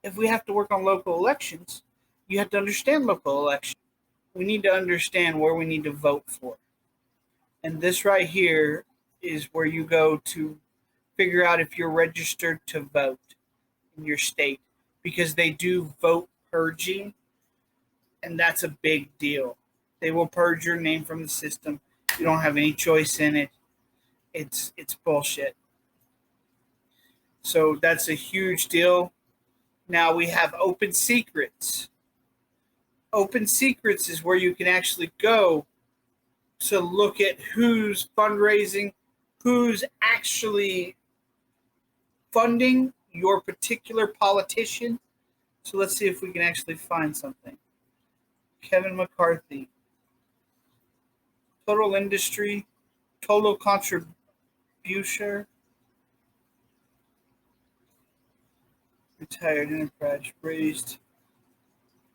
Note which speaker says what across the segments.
Speaker 1: if we have to work on local elections, you have to understand local elections. We need to understand where we need to vote for. And this right here is where you go to figure out if you're registered to vote in your state, because they do vote purging, and that's a big deal. They will purge your name from the system. You don't have any choice in it. It's bullshit. So that's a huge deal. Now we have Open Secrets. Open Secrets is where you can actually go to look at who's fundraising, who's actually funding your particular politician. So let's see if we can actually find something. Kevin McCarthy. Total industry, total contribution, retired enterprise, raised,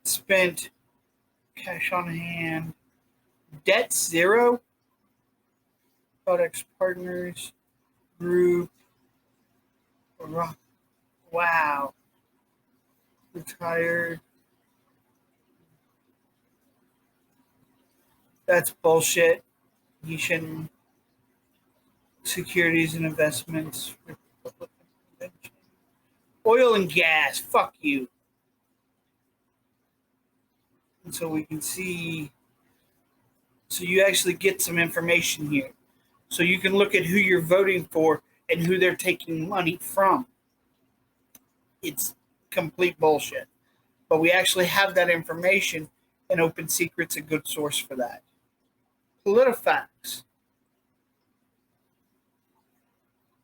Speaker 1: spent, cash on hand, debt zero, products partners, group, wow, retired. That's bullshit. You shouldn't. Securities and investments. Oil and gas. Fuck you. And so we can see. So you actually get some information here. So you can look at who you're voting for and who they're taking money from. It's complete bullshit. But we actually have that information, and Open Secret's a good source for that. PolitiFacts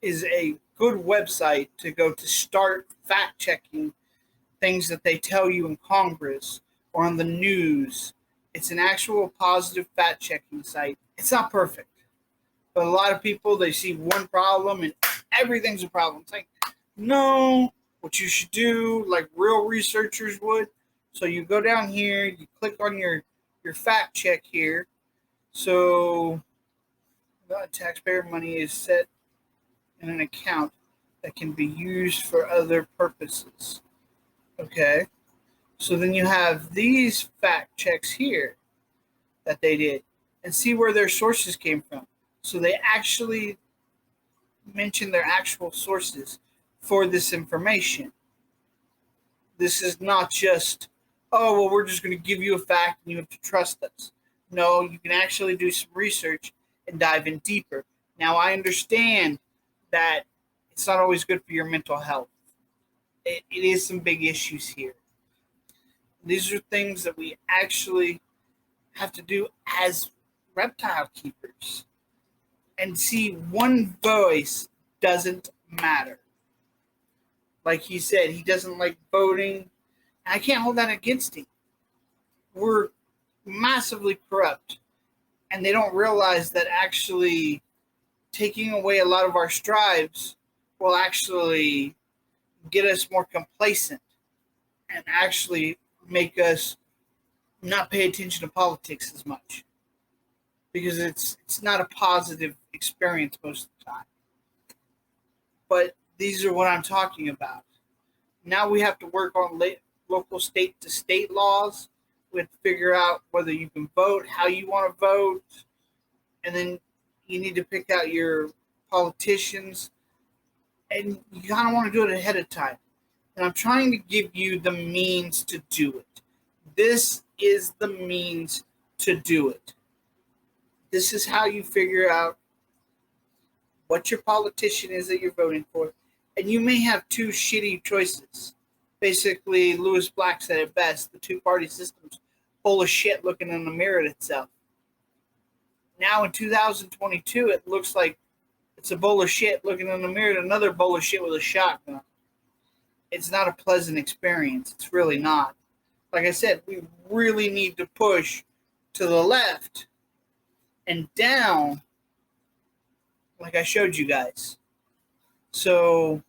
Speaker 1: is a good website to go to start fact checking things that they tell you in Congress or on the news. It's an actual positive fact checking site. It's not perfect, but a lot of people, they see one problem and everything's a problem. It's like, no, what you should do, like real researchers would. So you go down here, you click on your fact check here. So taxpayer money is set in an account that can be used for other purposes. Okay. So then you have these fact checks here that they did, and see where their sources came from. So they actually mention their actual sources for this information. This is not just, oh, well, we're just going to give you a fact and you have to trust us. No, you can actually do some research and dive in deeper. Now, I understand that it's not always good for your mental health. It is some big issues here. These are things that we actually have to do as reptile keepers. And see, one voice doesn't matter. Like he said, he doesn't like voting. I can't hold that against him. We're massively corrupt. And they don't realize that actually taking away a lot of our strives will actually get us more complacent and actually make us not pay attention to politics as much, because it's not a positive experience most of the time. But these are what I'm talking about. Now we have to work on local state to state laws. We have to figure out whether you can vote, how you want to vote, and then you need to pick out your politicians, and you kind of want to do it ahead of time. And I'm trying to give you the means to do it. This is the means to do it. This is how you figure out what your politician is that you're voting for. And you may have two shitty choices. Basically, Lewis Black said it best: the two-party system's full of shit looking in the mirror at itself. Now in 2022, it looks like it's a bowl of shit looking in the mirror at another bowl of shit with a shotgun. It's not a pleasant experience. It's really not. Like I said, we really need to push to the left and down, like I showed you guys. So